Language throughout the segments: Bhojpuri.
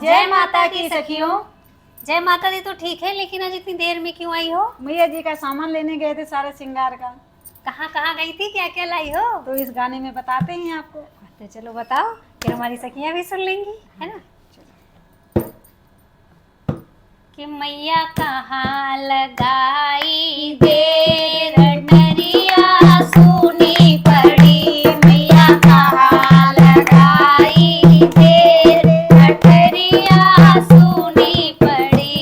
जय माता की सखियों। जय माता दी तो ठीक है, लेकिन आज इतनी देर में क्यों आई हो? मैया जी का सामान लेने गए थे, सारे श्रृंगार का। कहाँ कहाँ गई थी, क्या क्या लाई हो? तो इस गाने में बताते हैं आपको। तो चलो बताओ, फिर हमारी सखियां भी सुन लेंगी, है ना। कि मैया कहाँ लगाई देर, नरिया सुनी पड़ी। मैया कहाँ लगाई देर, नरिया सुनी पड़ी।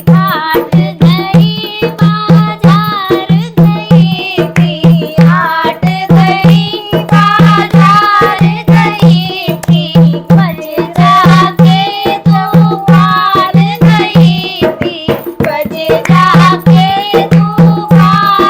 हाट गई बाजार गई थी, हाट गई बाजार गई थी। बज जाके दुकान गई थी, बज जाके दुकान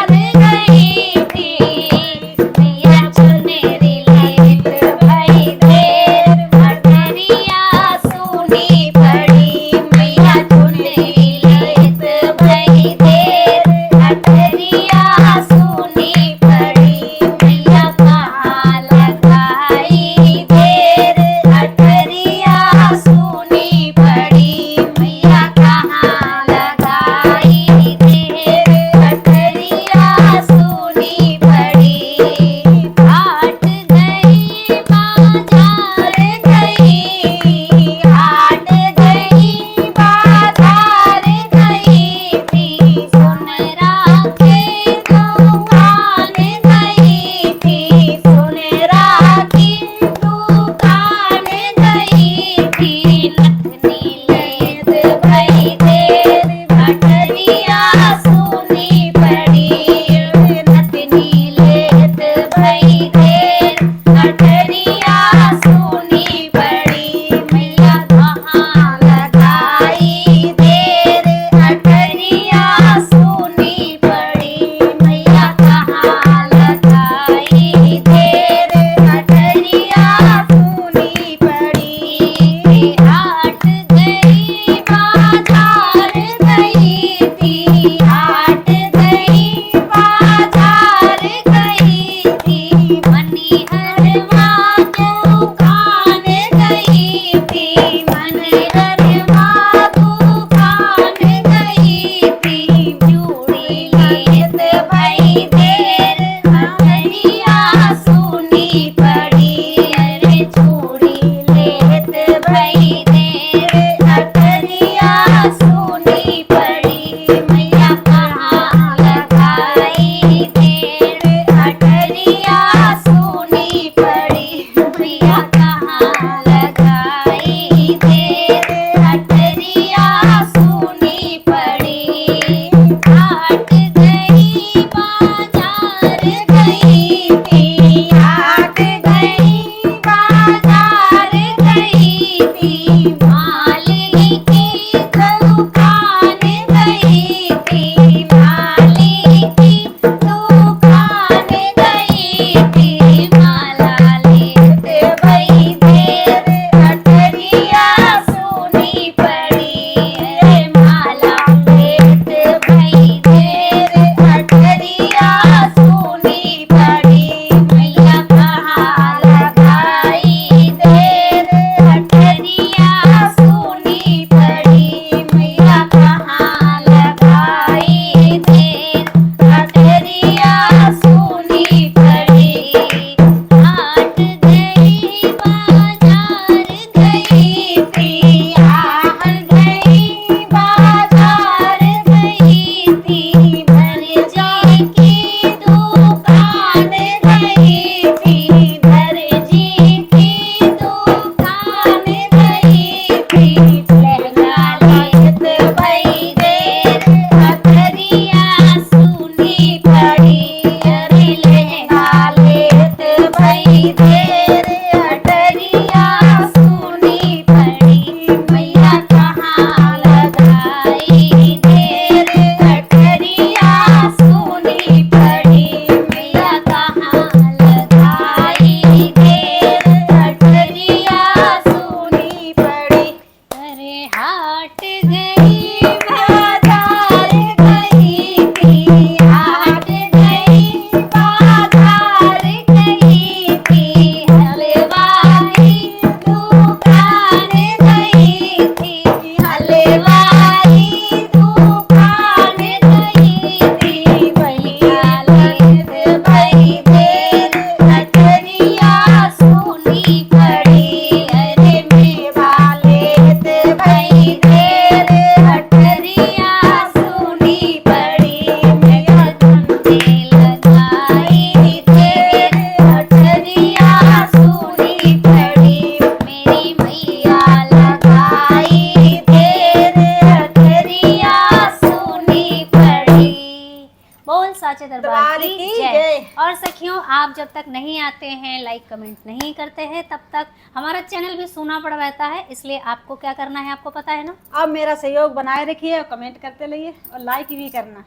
आप जब तक नहीं आते हैं, लाइक कमेंट नहीं करते हैं, तब तक हमारा चैनल भी सूना पड़ रहता है। इसलिए आपको क्या करना है, आपको पता है ना। अब मेरा सहयोग बनाए रखिए और कमेंट करते रहिए और लाइक भी करना।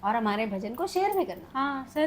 और हमारे भजन को शेयर भी करना। हाँ।